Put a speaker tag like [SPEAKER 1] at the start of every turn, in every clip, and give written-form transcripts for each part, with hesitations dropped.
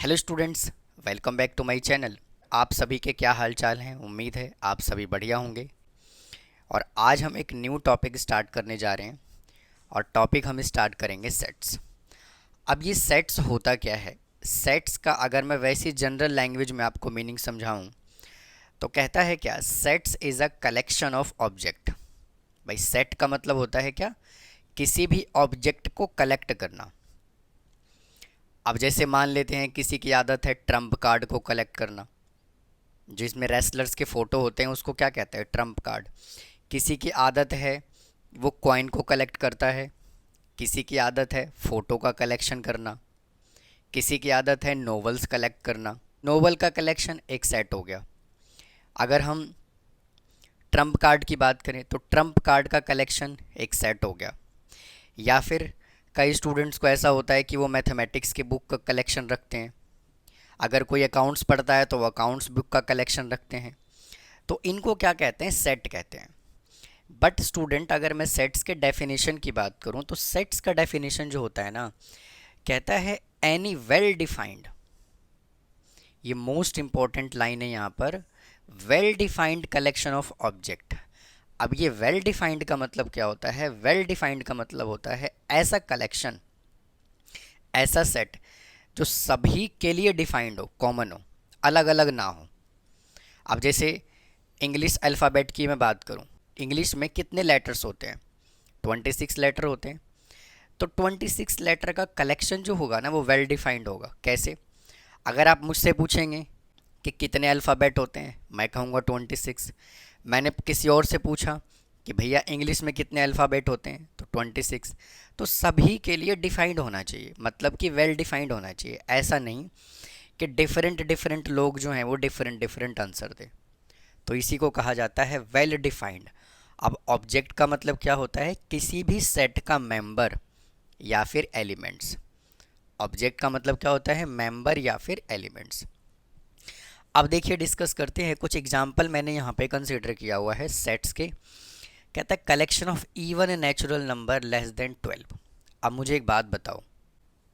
[SPEAKER 1] Hello students, welcome back to my channel. आप सभी के क्या हाल चाल हैं? उम्मीद है आप सभी बढ़िया होंगे। और आज हम एक न्यू टॉपिक स्टार्ट करने जा रहे हैं और टॉपिक हम स्टार्ट करेंगे सेट्स। अब ये सेट्स होता क्या है? सेट्स का अगर मैं वैसी जनरल लैंग्वेज में आपको मीनिंग समझाऊं तो कहता है क्या, sets is a collection of object. भाई सेट का मतलब होता है क्या? किसी भी ऑब्जेक्ट को कलेक्ट करना। अब जैसे मान लेते हैं किसी की आदत है ट्रम्प कार्ड को कलेक्ट करना, जिसमें रेसलर्स के फ़ोटो होते हैं, उसको क्या कहते हैं? Trump card. किसी की आदत है वो कॉइन को कलेक्ट करता है, किसी की आदत है फ़ोटो का कलेक्शन करना, किसी की आदत है नोवेल्स कलेक्ट करना। नोवेल का कलेक्शन एक सेट हो गया। अगर हम ट्रम्प कार्ड की बात करें तो ट्रम्प कार्ड का कलेक्शन एक सेट हो गया। या फिर कई स्टूडेंट्स को ऐसा होता है कि वो मैथमेटिक्स की बुक का कलेक्शन रखते हैं। अगर कोई अकाउंट्स पढ़ता है तो वो अकाउंट्स बुक का कलेक्शन रखते हैं। तो इनको क्या कहते हैं? सेट कहते हैं। बट स्टूडेंट, अगर मैं सेट्स के डेफिनेशन की बात करूं तो सेट्स का डेफिनेशन जो होता है ना, कहता है एनी वेल डिफाइंड। ये मोस्ट इंपॉर्टेंट लाइन है यहाँ पर, well defined collection of object. अब ये वेल डिफाइंड का मतलब क्या होता है? वेल डिफाइंड का मतलब होता है ऐसा कलेक्शन, ऐसा सेट जो सभी के लिए डिफाइंड हो, कॉमन हो, अलग अलग ना हो। अब जैसे इंग्लिश अल्फ़ाबेट की मैं बात करूं, इंग्लिश में कितने लेटर्स होते हैं? 26 लेटर होते हैं। तो 26 लेटर का कलेक्शन जो होगा ना, वो वेल डिफाइंड होगा। कैसे? अगर आप मुझसे पूछेंगे कि कितने अल्फ़ाबेट होते हैं, मैं कहूँगा 26। मैंने किसी और से पूछा कि भैया इंग्लिश में कितने अल्फ़ाबेट होते हैं, तो 26। तो सभी के लिए डिफाइंड होना चाहिए, मतलब कि वेल डिफाइंड होना चाहिए। ऐसा नहीं कि डिफरेंट डिफरेंट लोग जो हैं वो डिफरेंट डिफरेंट आंसर दें। तो इसी को कहा जाता है वेल डिफाइंड। अब ऑब्जेक्ट का मतलब क्या होता है? किसी भी सेट का मेंबर या फिर एलिमेंट्स। ऑब्जेक्ट का मतलब क्या होता है? मेंबर या फिर एलिमेंट्स। अब देखिए, डिस्कस करते हैं कुछ एग्जाम्पल मैंने यहाँ पे कंसिडर किया हुआ है सेट्स के। कहता है collection of even natural number less then 12। अब मुझे एक बात बताओ,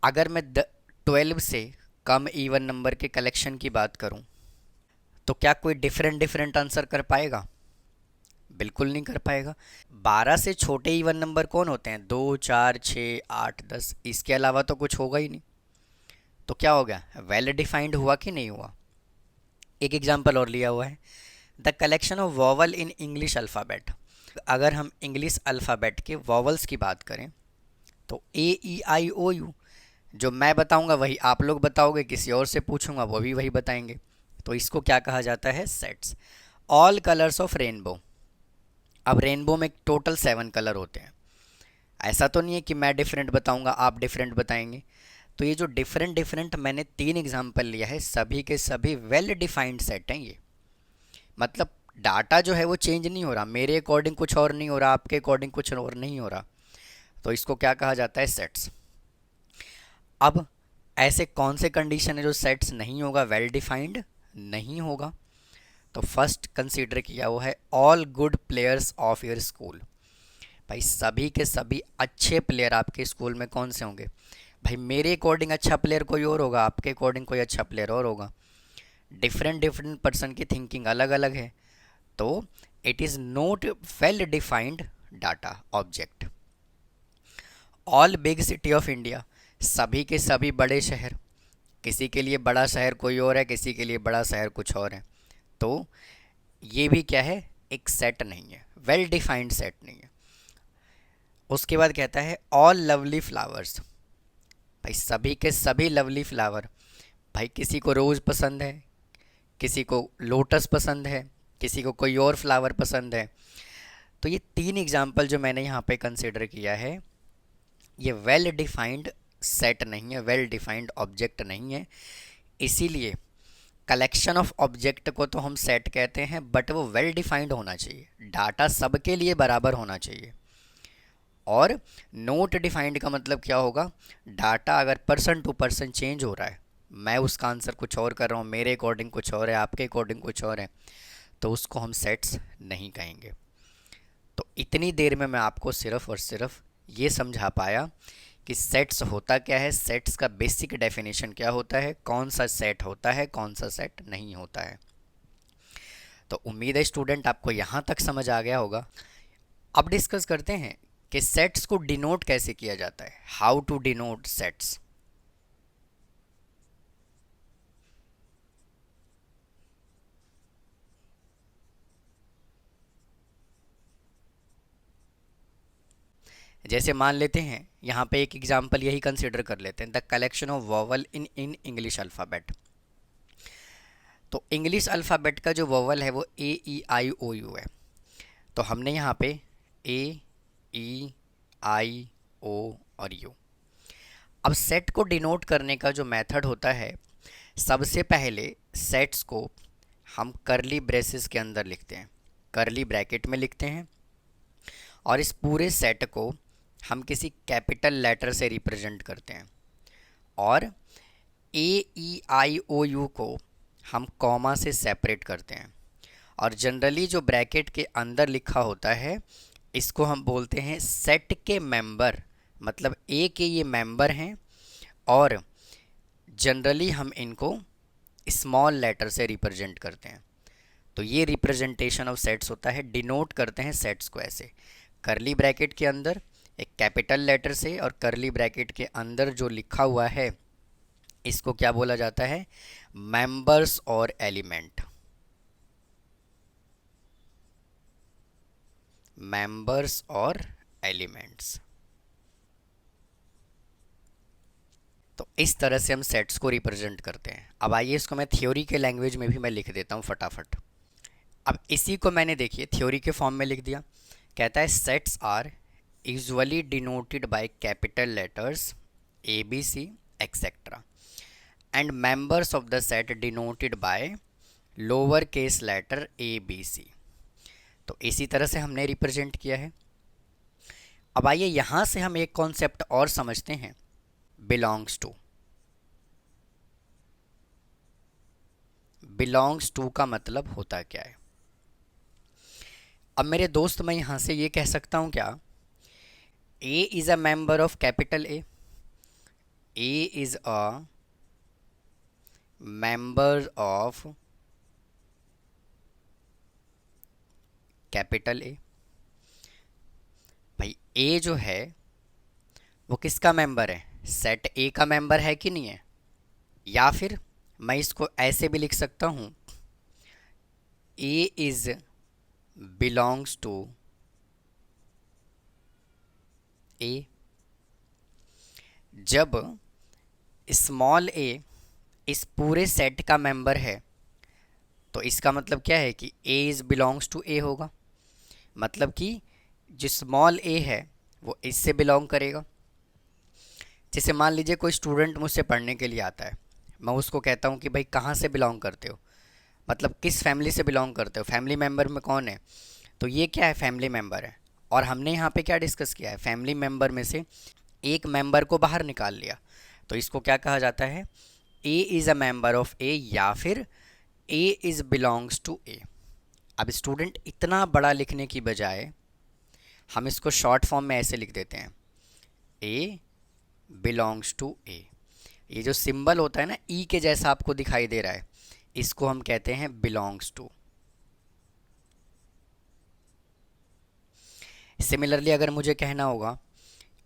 [SPEAKER 1] अगर मैं 12 से कम इवन नंबर के कलेक्शन की बात करूँ तो क्या कोई डिफरेंट डिफरेंट आंसर कर पाएगा? बिल्कुल नहीं कर पाएगा। 12 से छोटे इवन नंबर कौन होते हैं? 2, 4, 6, 8, 10। इसके अलावा तो कुछ होगा ही नहीं। तो क्या हो गया? वेल डिफाइंड हुआ कि नहीं हुआ? एक एग्जांपल और लिया हुआ है, the collection of vowel in English alphabet. अगर हम इंग्लिश अल्फ़ाबेट के वॉवल्स की बात करें तो A E I O U, जो मैं बताऊंगा वही आप लोग बताओगे, किसी और से पूछूंगा वो भी वही बताएंगे। तो इसको क्या कहा जाता है? Sets. All colours of rainbow. अब रेनबो में टोटल 7 कलर होते हैं। ऐसा तो नहीं है कि मैं डिफरेंट बताऊंगा आप डिफरेंट बताएंगे। तो ये जो डिफरेंट डिफरेंट मैंने 3 एग्जांपल लिया है, सभी के सभी वेल डिफाइंड सेट हैं ये। मतलब डाटा जो है वो चेंज नहीं हो रहा, मेरे अकॉर्डिंग कुछ और नहीं हो रहा, आपके अकॉर्डिंग कुछ और नहीं हो रहा। तो इसको क्या कहा जाता है? सेट्स। अब ऐसे कौन से कंडीशन है जो सेट्स नहीं होगा, वेल डिफाइंड नहीं होगा? तो फर्स्ट कंसीडर किया हुआ है all good players of your school. भाई सभी के सभी अच्छे प्लेयर आपके स्कूल में कौन से होंगे? भाई मेरे अकॉर्डिंग अच्छा प्लेयर कोई और होगा, आपके अकॉर्डिंग कोई अच्छा प्लेयर और होगा। डिफरेंट डिफरेंट पर्सन की थिंकिंग अलग अलग है। तो it is not well defined data object. All big city of India, सभी के सभी बड़े शहर। किसी के लिए बड़ा शहर कोई और है, किसी के लिए बड़ा शहर कुछ और है। तो ये भी क्या है? एक सेट नहीं है, वेल डिफाइंड सेट नहीं है। उसके बाद कहता है ऑल लवली फ्लावर्स। भाई सभी के सभी लवली फ्लावर। भाई किसी को रोज़ पसंद है, किसी को लोटस पसंद है, किसी को कोई और फ्लावर पसंद है। तो ये 3 एग्जाम्पल जो मैंने यहाँ पे कंसिडर किया है, ये वेल डिफाइंड सेट नहीं है, वेल डिफाइंड ऑब्जेक्ट नहीं है। इसीलिए कलेक्शन ऑफ ऑब्जेक्ट को तो हम सेट कहते हैं, बट वो वेल डिफाइंड होना चाहिए, डाटा सबके लिए बराबर होना चाहिए। और नोट डिफाइंड का मतलब क्या होगा? डाटा अगर पर्सन टू पर्सन चेंज हो रहा है, मैं उसका आंसर कुछ और कर रहा हूँ, मेरे अकॉर्डिंग कुछ और है, आपके अकॉर्डिंग कुछ और है, तो उसको हम सेट्स नहीं कहेंगे। तो इतनी देर में मैं आपको सिर्फ और सिर्फ ये समझा पाया कि सेट्स होता क्या है, सेट्स का बेसिक डेफिनेशन क्या होता है, कौन सा सेट होता है, कौन सा सेट नहीं होता है। तो उम्मीद है स्टूडेंट आपको यहाँ तक समझ आ गया होगा। अब डिस्कस करते हैं कि सेट्स को डिनोट कैसे किया जाता है, हाउ टू डिनोट सेट्स। जैसे मान लेते हैं यहाँ पे एक एग्जांपल यही कंसिडर कर लेते हैं, the collection of vowel in English alphabet. तो इंग्लिश अल्फ़ाबेट का जो वॉवल है वो ए ई आई ओ यू है। तो हमने यहाँ पे ए ई आई ओ और यू। अब सेट को डिनोट करने का जो मेथड होता है, सबसे पहले सेट्स को हम करली ब्रेसेस के अंदर लिखते हैं, करली ब्रैकेट में लिखते हैं, और इस पूरे सेट को हम किसी कैपिटल लेटर से रिप्रेजेंट करते हैं, और ए ई आई ओ यू को हम कॉमा से सेपरेट करते हैं। और जनरली जो ब्रैकेट के अंदर लिखा होता है इसको हम बोलते हैं सेट के मेंबर, मतलब ए के ये मेंबर हैं, और जनरली हम इनको स्मॉल लेटर से रिप्रेजेंट करते हैं। तो ये रिप्रेजेंटेशन ऑफ सेट्स होता है, डिनोट करते हैं सेट्स को ऐसे, करली ब्रैकेट के अंदर एक कैपिटल लेटर से, और करली ब्रैकेट के अंदर जो लिखा हुआ है इसको क्या बोला जाता है, मेंबर्स और एलिमेंट, मेंबर्स और एलिमेंट्स। तो इस तरह से हम सेट्स को रिप्रेजेंट करते हैं। अब आइए इसको मैं थ्योरी के लैंग्वेज में भी मैं लिख देता हूँ फटाफट। अब इसी को मैंने देखिए थ्योरी के फॉर्म में लिख दिया। कहता है sets are usually denoted by capital letters A B C etcetera, and members of the set denoted by lower case letter A B C. तो इसी तरह से हमने रिप्रेजेंट किया है। अब आइए यहाँ से हम एक कॉन्सेप्ट और समझते हैं, बिलोंग्स टू। बिलोंग्स टू का मतलब होता क्या है। अब मेरे दोस्त मैं यहाँ से ये कह सकता हूँ क्या, ए is a member of capital A, A is a member of capital A. भाई ए जो है वो किसका मेंबर है, सेट ए का मेंबर है कि नहीं है। या फिर मैं इसको ऐसे भी लिख सकता हूँ, ए इज़ बिलोंग्स टू ए। जब स्मॉल ए इस पूरे सेट का मेंबर है तो इसका मतलब क्या है कि ए इज़ बिलोंग्स टू ए होगा, मतलब कि जो स्मॉल ए है वो इससे बिलोंग करेगा। जैसे मान लीजिए कोई स्टूडेंट मुझसे पढ़ने के लिए आता है, मैं उसको कहता हूँ कि भाई कहाँ से बिलोंग करते हो, मतलब किस फैमिली से बिलोंग करते हो, फैमिली मेम्बर में कौन है। तो ये क्या है, फैमिली मेम्बर है। और हमने यहाँ पे क्या डिस्कस किया है, फैमिली मेम्बर में से एक मेंबर को बाहर निकाल लिया, तो इसको क्या कहा जाता है, A is a member of A, या फिर A is belongs to A. अब स्टूडेंट इतना बड़ा लिखने की बजाय हम इसको शॉर्ट फॉर्म में ऐसे लिख देते हैं, ए बिलोंग्स टू ए। ये जो सिंबल होता है ना ई के जैसा आपको दिखाई दे रहा है, इसको हम कहते हैं बिलोंग्स टू। सिमिलरली अगर मुझे कहना होगा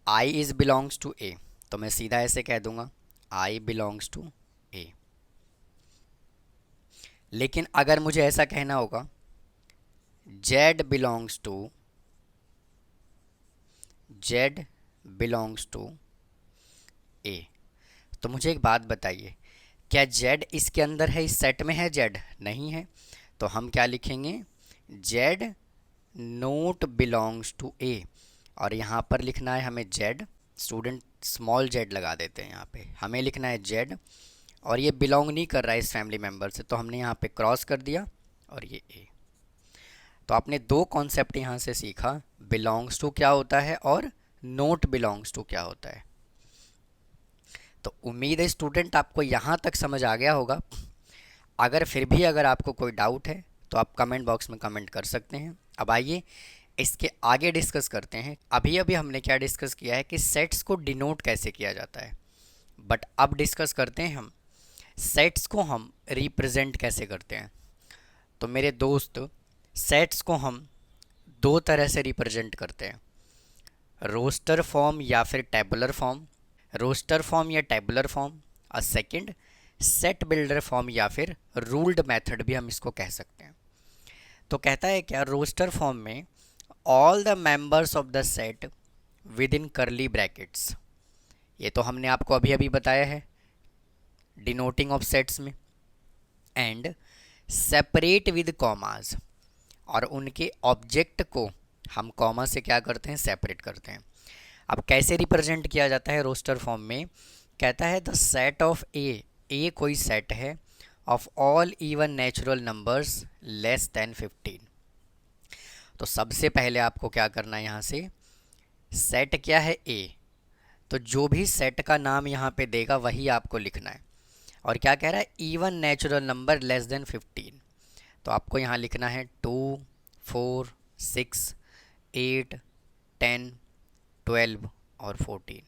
[SPEAKER 1] I is belongs to A, तो मैं सीधा ऐसे कह दूंगा आई बिलोंग्स टू ए। लेकिन अगर मुझे ऐसा कहना होगा Z belongs to, Z belongs to A, तो मुझे एक बात बताइए, क्या जेड इसके अंदर है, इस सेट में है जेड, नहीं है। तो हम क्या लिखेंगे, जेड नोट बिलोंग्स टू ए, और यहाँ पर लिखना है हमें जेड, स्टूडेंट स्मॉल जेड लगा देते हैं यहाँ पे, हमें लिखना है जेड, और ये बिलोंग नहीं कर रहा है इस फैमिली मेम्बर से, तो हमने यहाँ पे क्रॉस कर दिया और ये ए। तो आपने दो कॉन्सेप्ट यहाँ से सीखा, बिलोंग्स टू क्या होता है और नोट बिलोंग्स टू क्या होता है। तो उम्मीद है स्टूडेंट आपको यहाँ तक समझ आ गया होगा। अगर फिर भी अगर आपको कोई डाउट है तो आप कमेंट बॉक्स में कमेंट कर सकते हैं। अब आइए इसके आगे डिस्कस करते हैं। अभी अभी हमने क्या डिस्कस किया है कि सेट्स को डिनोट कैसे किया जाता है, बट अब डिस्कस करते हैं हम सेट्स को हम रिप्रेजेंट कैसे करते हैं। तो मेरे दोस्त, सेट्स को हम दो तरह से रिप्रेजेंट करते हैं, रोस्टर फॉर्म या फिर टेबुलर फॉर्म। रोस्टर फॉर्म या टेबुलर फॉर्म, और सेकंड सेट बिल्डर फॉर्म या फिर रूल्ड मेथड भी हम इसको कह सकते हैं। तो कहता है क्या, रोस्टर फॉर्म में all the members of the set with in करली ब्रैकेट्स, ये तो हमने आपको अभी अभी बताया है डिनोटिंग ऑफ सेट्स में, एंड सेपरेट विद कॉमाज, और उनके ऑब्जेक्ट को हम कॉमा से क्या करते हैं, सेपरेट करते हैं। अब कैसे रिप्रेजेंट किया जाता है रोस्टर फॉर्म में, कहता है द सेट ऑफ ए कोई सेट है of all even natural numbers less than 15। तो सबसे पहले आपको क्या करना है, यहाँ से सेट क्या है ए, तो जो भी सेट का नाम यहाँ पे देगा वही आपको लिखना है। और क्या कह रहा है, even natural number less than 15, तो आपको यहाँ लिखना है 2, 4, 6, 8, 10, 12 और 14।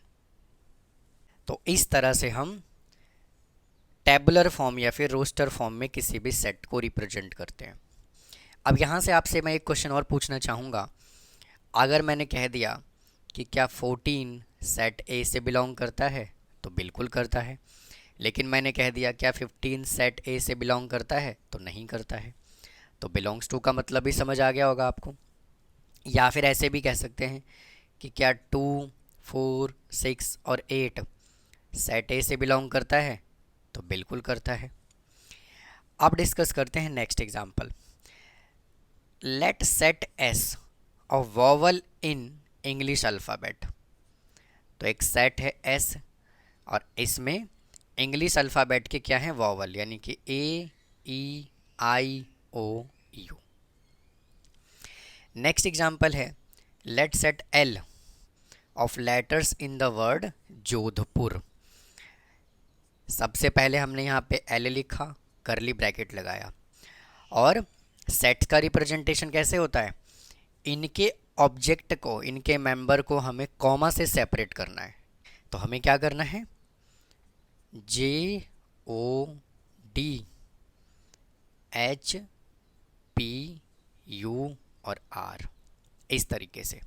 [SPEAKER 1] तो इस तरह से हम टेबुलर फॉर्म या फिर रोस्टर फॉर्म में किसी भी सेट को रिप्रेजेंट करते हैं। अब यहाँ से आपसे मैं एक क्वेश्चन और पूछना चाहूँगा, अगर मैंने कह दिया कि क्या 14 सेट ए से बिलोंग करता है, तो बिल्कुल करता है। लेकिन मैंने कह दिया क्या 15 सेट ए से बिलोंग करता है, तो नहीं करता है। तो बिलोंग्स टू का मतलब भी समझ आ गया होगा आपको। या फिर ऐसे भी कह सकते हैं कि क्या 2, 4, 6 और 8 सेट ए से बिलोंग करता है, तो बिल्कुल करता है। अब डिस्कस करते हैं next example. Let set S of vowel in English alphabet. तो एक सेट है एस और इसमें इंग्लिश अल्फ़ाबेट के क्या हैं, वॉवल, यानी कि A, E, I, O, U. Next example है let set L of letters in the word Jodhpur. सबसे पहले हमने यहाँ पे एल लिखा, करली ब्रैकेट लगाया, और सेट्स का रिप्रेजेंटेशन कैसे होता है, इनके ऑब्जेक्ट को, इनके मेंबर को हमें कॉमा से सेपरेट करना है। तो हमें क्या करना है, JODHPU और R, इस तरीके से।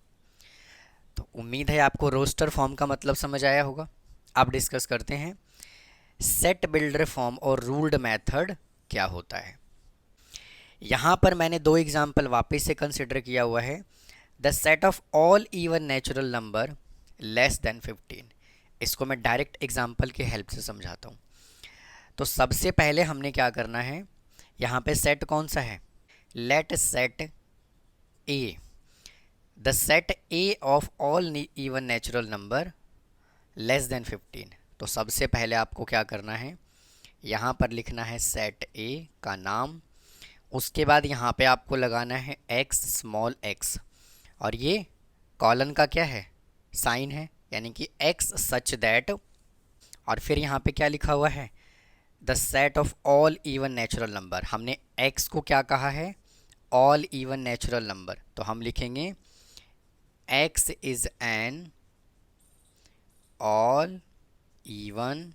[SPEAKER 1] तो उम्मीद है आपको रोस्टर फॉर्म का मतलब समझ आया होगा। अब डिस्कस करते हैं सेट बिल्डर फॉर्म और रूल्ड मेथड क्या होता है। यहाँ पर मैंने दो एग्जाम्पल वापस से कंसिडर किया हुआ है। The set of all even natural number less than 15, इसको मैं डायरेक्ट एग्जाम्पल की हेल्प से समझाता हूँ। तो सबसे पहले हमने क्या करना है, यहाँ पे सेट कौन सा है, let set A, the set A of all even natural number less than 15। तो सबसे पहले आपको क्या करना है, यहाँ पर लिखना है सेट ए का नाम, उसके बाद यहाँ पे आपको लगाना है x स्मॉल x, और ये कॉलन का क्या है, साइन है, यानी कि x सच दैट, और फिर यहाँ पे क्या लिखा हुआ है, the set of all even natural number. हमने x को क्या कहा है, ऑल इवन नेचुरल नंबर, तो हम लिखेंगे x is N all even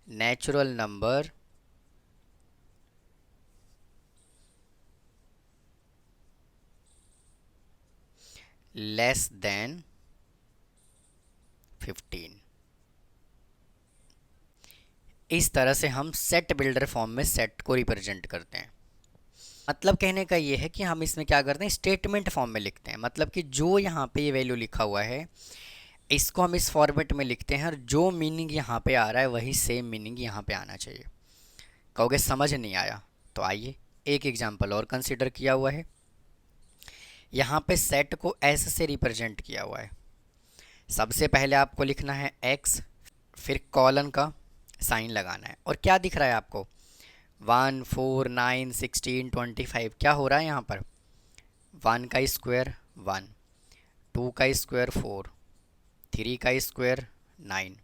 [SPEAKER 1] natural number less than 15। इस तरह से हम सेट बिल्डर फॉर्म में सेट को रिप्रेजेंट करते हैं। मतलब कहने का ये है कि हम इसमें क्या करते हैं, स्टेटमेंट फॉर्म में लिखते हैं। मतलब कि जो यहाँ पे ये वैल्यू लिखा हुआ है, इसको हम इस फॉर्मेट में लिखते हैं, और जो मीनिंग यहाँ पे आ रहा है वही सेम मीनिंग यहाँ पे आना चाहिए। कहोगे समझ नहीं आया, तो आइए एक एग्जाम्पल और कंसिडर किया हुआ है। यहाँ पे सेट को एस से रिप्रेजेंट किया हुआ है। सबसे पहले आपको लिखना है x, फिर कॉलन का साइन लगाना है, और क्या दिख रहा है आपको, 1, 4, 9, 16, 25, क्या हो रहा है यहाँ पर, 1 का स्क्वायर 1, 2 का स्क्वायर 4, 3 का स्क्वायर 9,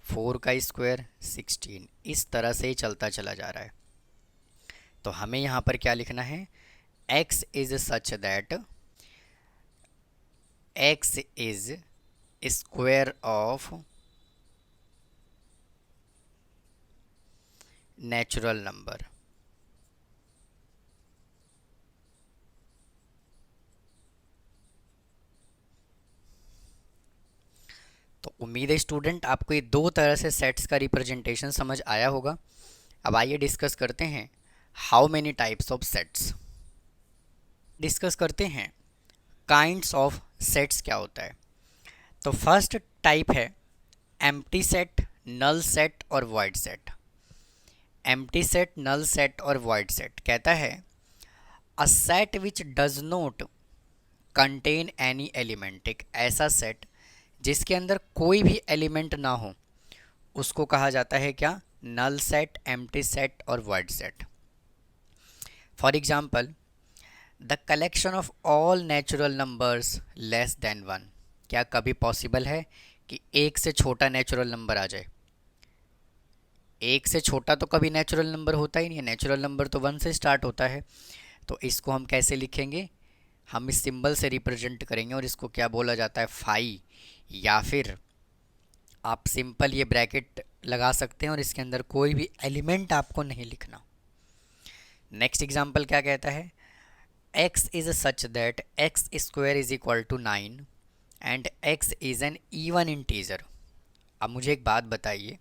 [SPEAKER 1] 4 का स्क्वायर 16, इस तरह से ही चलता चला जा रहा है। तो हमें यहाँ पर क्या लिखना है, x is such that x is square of natural number. तो उम्मीद है स्टूडेंट आपको ये दो तरह से सेट्स का रिप्रेजेंटेशन समझ आया होगा। अब आइए डिस्कस करते हैं how many types of sets. Discuss करते हैं काइंड्स ऑफ सेट्स क्या होता है। तो फर्स्ट टाइप है एम्प्टी सेट, नल सेट और void set. Empty set, null set और वॉइड सेट कहता है a set which does not contain any element. एक ऐसा सेट जिसके अंदर कोई भी एलिमेंट ना हो उसको कहा जाता है क्या? नल सेट, एम्प्टी सेट और void set. For example the collection of all natural numbers less than one. क्या कभी पॉसिबल है कि एक से छोटा नेचुरल नंबर आ जाए? एक से छोटा तो कभी नेचुरल नंबर होता ही नहीं है। नेचुरल नंबर तो वन से स्टार्ट होता है। तो इसको हम कैसे लिखेंगे? हम इस सिंबल से रिप्रेजेंट करेंगे और इसको क्या बोला जाता है? फाई, या फिर आप सिंपल ये ब्रैकेट लगा सकते हैं और इसके अंदर कोई भी एलिमेंट आपको नहीं लिखना। नेक्स्ट एग्जाम्पल क्या कहता है? x is such that x square is equal to 9 and x is an even integer. अब मुझे एक बात बताइए,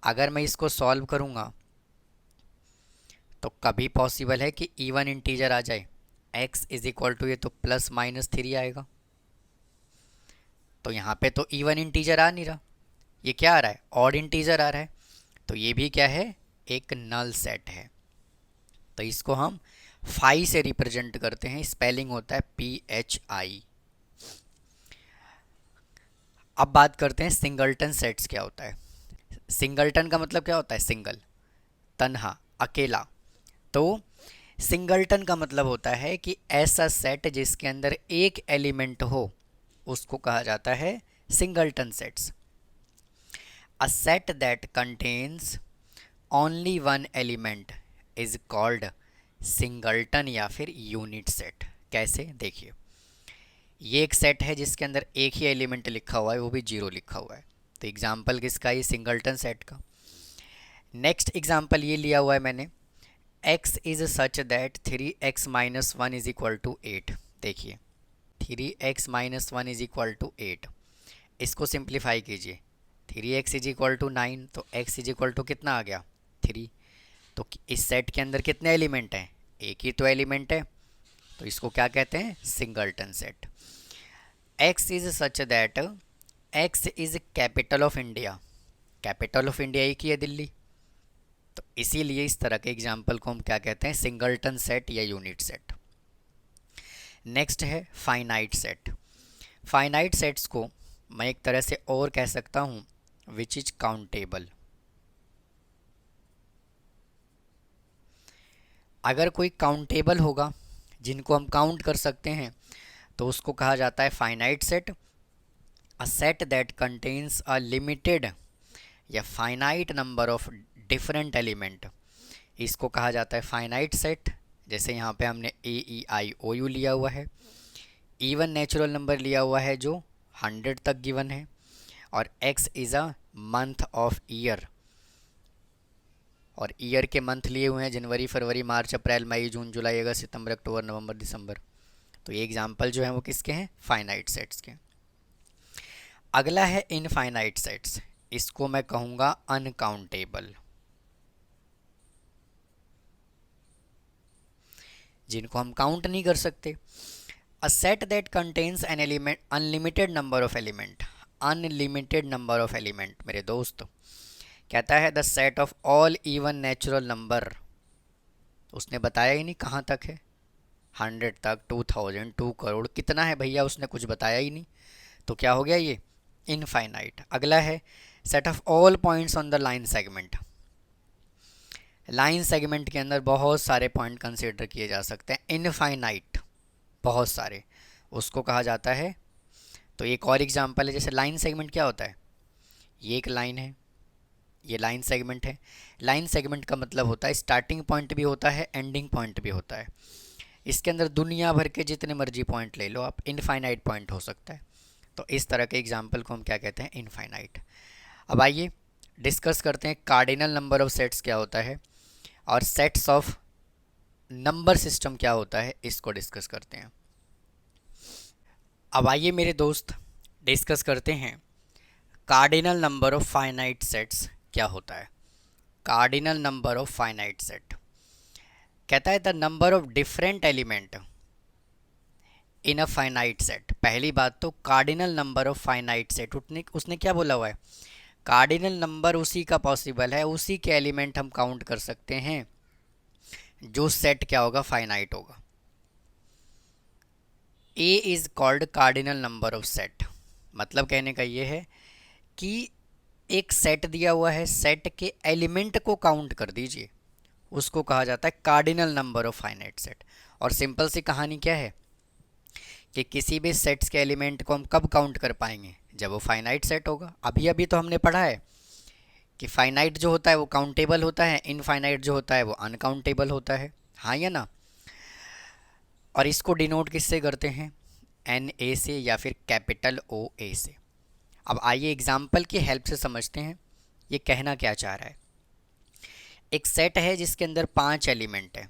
[SPEAKER 1] अगर मैं इसको सॉल्व करूँगा तो कभी पॉसिबल है कि इवन इंटीजर आ जाए? x इज इक्वल टू ये तो प्लस माइनस 3 आएगा। तो यहाँ पे तो इवन इंटीजर आ नहीं रहा, ये क्या आ रहा है? ऑड इंटीजर आ रहा है। तो ये भी क्या है? एक नल सेट है। तो इसको हम फाई से रिप्रेजेंट करते हैं। स्पेलिंग होता है PHI। अब बात करते हैं सिंगलटन सेट्स क्या होता है। सिंगलटन का मतलब क्या होता है? सिंगल, तन्हा, अकेला। तो सिंगलटन का मतलब होता है कि ऐसा सेट जिसके अंदर एक एलिमेंट हो उसको कहा जाता है singleton sets. A set that contains only one element is called singleton या फिर यूनिट सेट। कैसे? देखिए, ये एक सेट है जिसके अंदर एक ही एलिमेंट लिखा हुआ है, वो भी 0 लिखा हुआ है। तो एग्जाम्पल किसका? ये सिंगलटन सेट का। नेक्स्ट एग्जाम्पल ये लिया हुआ है मैंने, x is such that 3x minus 1 is equal to 8। देखिए 3x minus 1 is equal to 8। इसको सिंप्लीफाई कीजिए, 3x इज इक्वल टू 9, तो x इज इक्वल टू कितना आ गया? 3। तो इस सेट के अंदर कितने एलिमेंट हैं? एक ही तो एलिमेंट है। तो इसको क्या कहते हैं? Singleton set. x is such that x is capital of India. Capital of India एक ही है, दिल्ली। तो इसीलिए इस तरह के एग्जाम्पल को हम क्या कहते हैं? सिंगलटन सेट या यूनिट सेट। नेक्स्ट है फाइनाइट सेट। फाइनाइट सेट्स को मैं एक तरह से और कह सकता हूँ विच इज काउंटेबल। अगर कोई काउंटेबल होगा जिनको हम काउंट कर सकते हैं तो उसको कहा जाता है finite set. A set that contains a limited या finite number of different element, इसको कहा जाता है फाइनाइट सेट। जैसे यहाँ पे हमने AEIOU लिया हुआ है, इवन नेचुरल नंबर लिया हुआ है जो 100 तक गिवन है, और x is a month of year, और ईयर के मंथ लिए हुए हैं जनवरी, फरवरी, मार्च, अप्रैल, मई, जून, जुलाई, अगस्त, सितंबर, अक्टूबर, नवंबर, दिसंबर। तो ये एग्जाम्पल जो है वो किसके हैं? फाइनाइट सेट्स के। अगला है इनफाइनाइट सेट्स। इसको मैं कहूँगा अनकाउंटेबल, जिनको हम काउंट नहीं कर सकते। अ set that contains an element unlimited number of element. Unlimited number of element मेरे दोस्त, कहता है the set of all even natural number. उसने बताया ही नहीं कहाँ तक है, 100 तक, 2000, 2 करोड़, कितना है भैया उसने कुछ बताया ही नहीं। तो क्या हो गया ये? इनफाइनाइट। अगला है set of all points on the line segment. Line segment के अंदर बहुत सारे पॉइंट कंसिडर किए जा सकते हैं, इनफाइनाइट, बहुत सारे, उसको कहा जाता है। तो एक और एग्जांपल है, जैसे लाइन सेगमेंट क्या होता है? ये एक लाइन है, ये लाइन सेगमेंट है। लाइन सेगमेंट का मतलब होता है स्टार्टिंग पॉइंट भी होता है, एंडिंग पॉइंट भी होता है। इसके अंदर दुनिया भर के जितने मर्जी पॉइंट ले लो आप, इनफाइनाइट पॉइंट हो सकता है। तो इस तरह के एग्जाम्पल को हम क्या कहते हैं, इनफाइनाइट। अब आइए डिस्कस करते हैं कार्डिनल नंबर ऑफ सेट्स क्या होता है और सेट्स ऑफ नंबर सिस्टम क्या होता है, इसको डिस्कस करते हैं। अब आइए मेरे दोस्त डिस्कस करते हैं cardinal number of finite sets क्या होता है। Cardinal number of finite set कहता है the number of different element in a finite set. पहली बात तो cardinal number of finite set, उसने क्या बोला हुआ है, कार्डिनल नंबर उसी का पॉसिबल है, उसी के एलिमेंट हम काउंट कर सकते हैं जो सेट क्या होगा, फाइनाइट होगा। A is called cardinal number of set. मतलब कहने का ये है कि एक सेट दिया हुआ है, सेट के एलिमेंट को काउंट कर दीजिए, उसको कहा जाता है cardinal number of finite set. और सिंपल सी कहानी क्या है कि किसी भी सेट्स के एलिमेंट को हम कब काउंट कर पाएंगे, जब वो फाइनाइट सेट होगा। अभी अभी तो हमने पढ़ा है कि फाइनाइट जो होता है वो काउंटेबल होता है, इनफाइनाइट जो होता है वो अनकाउंटेबल होता है, हाँ या ना। और इसको डिनोट किससे करते हैं, एन ए से या फिर कैपिटल ओ ए से। अब आइए एग्जाम्पल की हेल्प से समझते हैं ये कहना क्या चाह रहा है। एक सेट है जिसके अंदर 5 एलिमेंट है।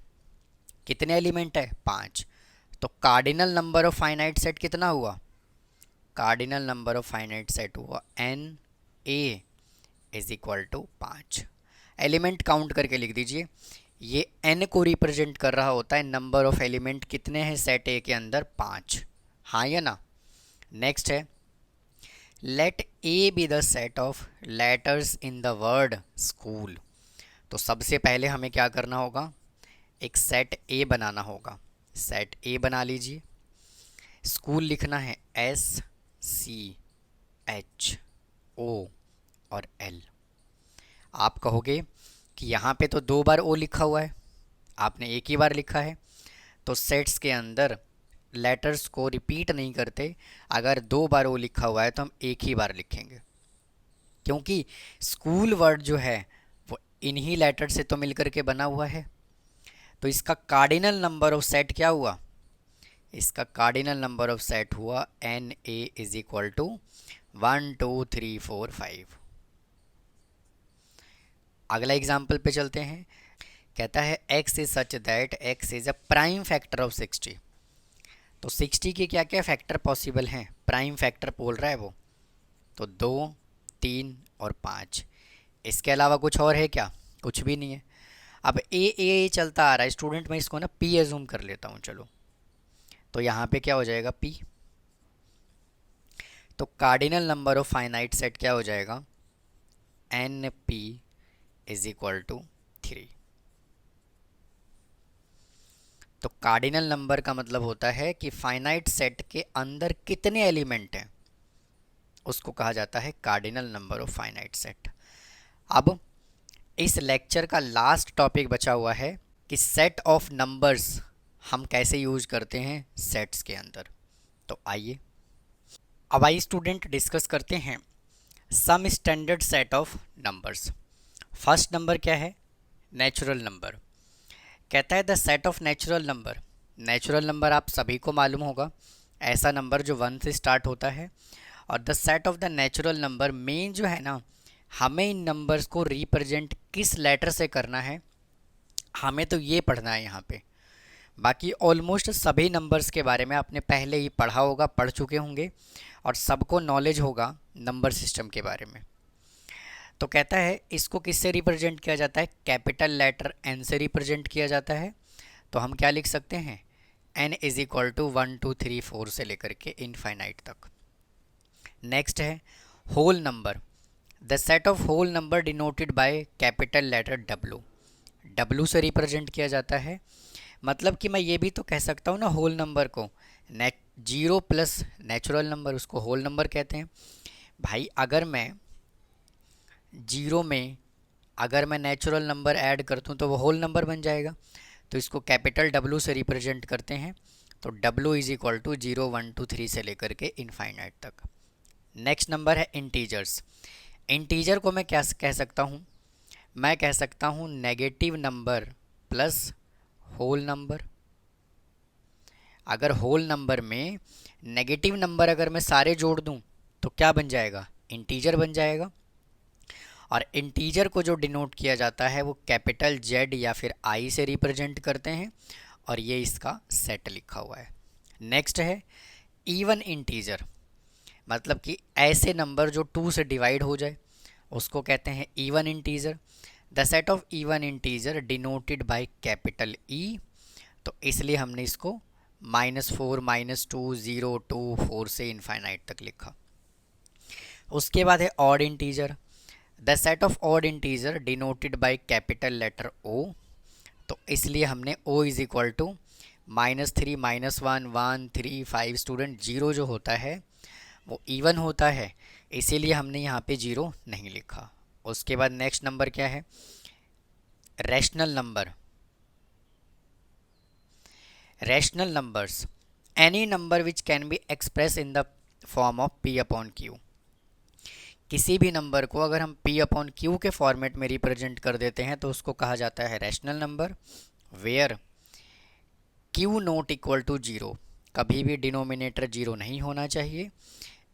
[SPEAKER 1] कितने एलिमेंट है, 5। तो cardinal number of finite set कितना हुआ, cardinal number of finite set हुआ n A is equal to 5। Element count करके लिख दीजिए, ये एन को रिप्रेजेंट कर रहा होता है नंबर ऑफ एलिमेंट कितने हैं सेट ए के अंदर, 5, हाँ या ना। नेक्स्ट है let A be the set of letters in the word school. तो सबसे पहले हमें क्या करना होगा, एक सेट ए बनाना होगा। सेट ए बना लीजिए, स्कूल लिखना है एस सी एच ओ और एल। आप कहोगे कि यहाँ पे तो 2 बार ओ लिखा हुआ है, आपने एक ही बार लिखा है। तो सेट्स के अंदर लेटर्स को रिपीट नहीं करते, अगर 2 बार ओ लिखा हुआ है तो हम एक ही बार लिखेंगे, क्योंकि स्कूल वर्ड जो है वो इन्हीं लेटर से तो मिलकर के बना हुआ है। तो इसका कार्डिनल नंबर ऑफ सेट क्या हुआ, इसका कार्डिनल नंबर ऑफ सेट हुआ n A is equal to 1 2 3 4 5। अगला एग्जाम्पल पे चलते हैं। कहता है x is such that x is a prime factor of 60। तो 60 के क्या क्या फैक्टर पॉसिबल हैं, प्राइम फैक्टर बोल रहा है वो, तो 2 3 और 5। इसके अलावा कुछ और है क्या, कुछ भी नहीं है। अब ए चलता आ रहा है स्टूडेंट, मैं इसको ना p एज्यूम कर लेता हूँ, चलो। तो यहाँ पे क्या हो जाएगा, p। तो cardinal number of finite set क्या हो जाएगा, n P is equal to 3। तो कार्डिनल नंबर का मतलब होता है कि फाइनाइट सेट के अंदर कितने एलिमेंट हैं, उसको कहा जाता है cardinal number of finite set. अब इस लेक्चर का लास्ट टॉपिक बचा हुआ है कि सेट ऑफ नंबर्स हम कैसे यूज करते हैं सेट्स के अंदर। तो आइए अब आइए स्टूडेंट डिस्कस करते हैं some standard set of numbers. First number क्या है, नेचुरल नंबर। कहता है the set of natural number. Natural number आप सभी को मालूम होगा, ऐसा नंबर जो 1 से स्टार्ट होता है। और the set of the natural number, main जो है ना, हमें इन नंबर्स को रिप्रेजेंट किस लेटर से करना है, हमें तो ये पढ़ना है यहाँ पे। बाकी ऑलमोस्ट सभी नंबर्स के बारे में आपने पहले ही पढ़ा होगा, पढ़ चुके होंगे और सबको नॉलेज होगा नंबर सिस्टम के बारे में। तो कहता है इसको किससे रिप्रेजेंट किया जाता है, कैपिटल लेटर एन से रिप्रेजेंट किया जाता है। तो हम क्या लिख सकते हैं, एन इज इक्वल टू 1 2 3 4 से लेकर के इनफाइनाइट तक। नेक्स्ट है whole number. The set of whole number denoted by capital letter W. W से रिप्रेजेंट किया जाता है। मतलब कि मैं ये भी तो कह सकता हूँ ना, होल नंबर को 0 प्लस नेचुरल नंबर, उसको होल नंबर कहते हैं। भाई अगर मैं 0 में अगर मैं नेचुरल नंबर ऐड कर दूँ तो वो होल नंबर बन जाएगा। तो इसको कैपिटल डब्ल्यू से रिप्रेजेंट करते हैं। तो डब्ल्यू इज इक्वल टू 0 1 2 3 से लेकर के इनफाइनाइट तक। नेक्स्ट नंबर है इंटीजर्स। इंटीजर को मैं क्या कह सकता हूँ, मैं कह सकता हूँ negative number plus whole number. अगर होल नंबर में नेगेटिव नंबर अगर मैं सारे जोड़ दूं तो क्या बन जाएगा, इंटीजर बन जाएगा। और इंटीजर को जो डिनोट किया जाता है वो कैपिटल जेड या फिर आई से रिप्रेजेंट करते हैं, और ये इसका सेट लिखा हुआ है। नेक्स्ट है इवन इंटीजर, मतलब कि ऐसे नंबर जो 2 से डिवाइड हो जाए उसको कहते हैं even integer. The set of even integer denoted by capital E, तो इसलिए हमने इसको -4, -2, 0, 2, 4 से इनफाइनाइट तक लिखा। उसके बाद है odd integer. The set of odd integer denoted by capital letter O, तो इसलिए हमने O is equal to -3, -1, 1, 3, 5। Student zero जो होता है वो इवन होता है, इसीलिए हमने यहाँ पे जीरो नहीं लिखा। उसके बाद नेक्स्ट नंबर क्या है, rational number. Rational numbers, any number which can be express in the form of P upon Q। किसी भी नंबर को अगर हम P अपॉन Q के फॉर्मेट में रिप्रेजेंट कर देते हैं तो उसको कहा जाता है rational number, where Q not equal to 0, कभी भी डिनोमिनेटर 0 नहीं होना चाहिए,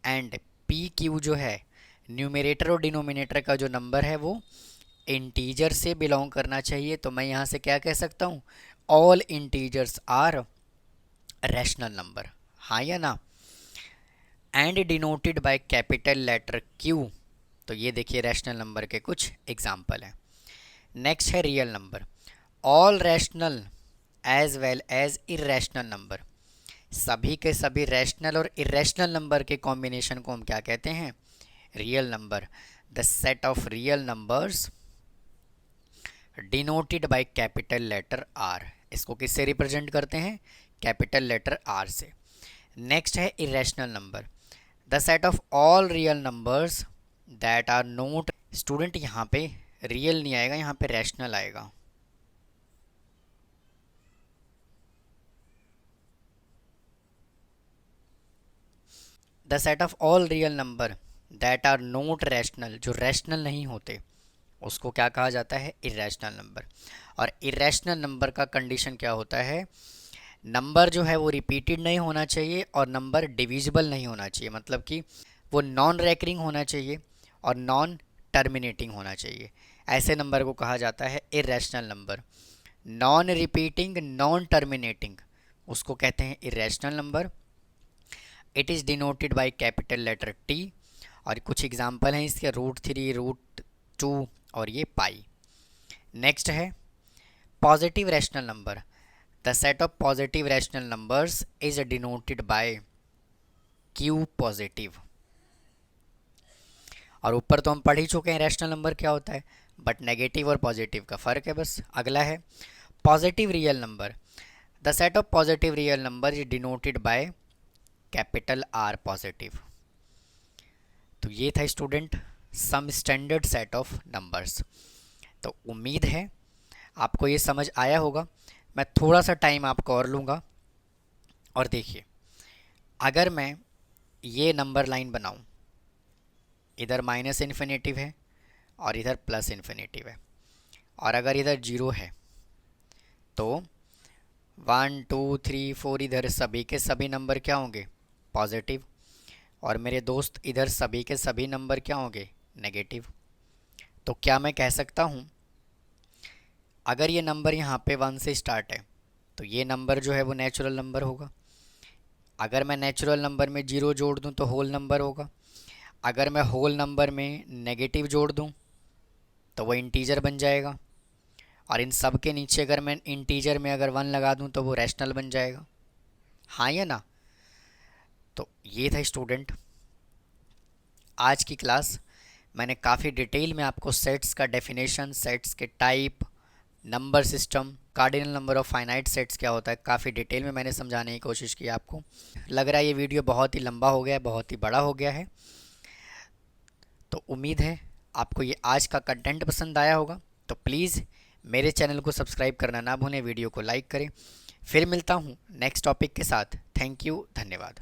[SPEAKER 1] एंड PQ जो है न्यूमरेटर और डिनोमिनेटर का जो नंबर है वो इंटीजर से बिलोंग करना चाहिए। तो मैं यहाँ से क्या कह सकता हूँ, all integers are rational number, हाँ या ना। And denoted by capital letter Q, तो ये देखिए रैशनल नंबर के कुछ एग्जाम्पल हैं। नेक्स्ट है real number. All rational as well as irrational number, सभी के सभी रैशनल और इरेशनल नंबर के कॉम्बिनेशन को हम क्या कहते हैं, real number. The set of real numbers denoted by capital letter R, इसको किससे रिप्रेजेंट करते हैं, कैपिटल लेटर R से। नेक्स्ट है irrational number. The set of all real numbers that are not, student यहाँ पे रियल नहीं आएगा, यहाँ पे रैशनल आएगा। The set of all real number that are not rational, जो रैशनल नहीं होते उसको क्या कहा जाता है, इरेशनल नंबर। और इरेशनल नंबर का कंडीशन क्या होता है, नंबर जो है वो रिपीटेड नहीं होना चाहिए और नंबर डिविजिबल नहीं होना चाहिए, मतलब कि वो नॉन रैकरिंग होना चाहिए और नॉन टर्मिनेटिंग होना चाहिए। ऐसे नंबर को कहा जाता है irrational number. Non repeating, non terminating, उसको कहते हैं irrational number. It is denoted by capital letter T, और कुछ एग्जाम्पल हैं इसके, √3, √2 और ये पाई। नेक्स्ट है positive rational number. The set of positive rational numbers is denoted bye Q positive. और ऊपर तो हम पढ़ ही चुके हैं रैशनल नंबर क्या होता है, बट नेगेटिव और पॉजिटिव का फ़र्क है बस। अगला है positive real number. The set of positive real number is denoted by capital R positive. तो ये था student some standard set of numbers. तो उम्मीद है आपको ये समझ आया होगा। मैं थोड़ा सा टाइम आपको और लूँगा, और देखिए अगर मैं ये नंबर लाइन बनाऊँ, इधर माइनस इन्फिनेटिव है और इधर प्लस इन्फिनेटिव है, और अगर इधर 0 है तो 1, 2, 3, 4 इधर सभी के सभी नंबर क्या होंगे, पॉजिटिव, और मेरे दोस्त इधर सभी के सभी नंबर क्या होंगे, नेगेटिव। तो क्या मैं कह सकता हूँ, अगर ये नंबर यहाँ पे 1 से स्टार्ट है तो ये नंबर जो है वो नेचुरल नंबर होगा। अगर मैं नेचुरल नंबर में 0 जोड़ दूँ तो होल नंबर होगा। अगर मैं होल नंबर में नेगेटिव जोड़ दूँ तो वो इंटीजर बन जाएगा। और इन सब के नीचे अगर मैं इंटीजर में अगर 1 लगा दूँ तो वो रैशनल बन जाएगा, हाँ या ना। तो ये था स्टूडेंट आज की क्लास। मैंने काफ़ी डिटेल में आपको सेट्स का डेफिनेशन, सेट्स के type, number system, cardinal number of finite sets क्या होता है, काफ़ी डिटेल में मैंने समझाने की कोशिश की आपको। लग रहा है ये वीडियो बहुत ही लंबा हो गया है, बहुत ही बड़ा हो गया है। तो उम्मीद है आपको ये आज का कंटेंट पसंद आया होगा। तो प्लीज़ मेरे चैनल को सब्सक्राइब करना ना भूलें, वीडियो को लाइक करें। फिर मिलता हूँ नेक्स्ट टॉपिक के साथ। थैंक यू, धन्यवाद।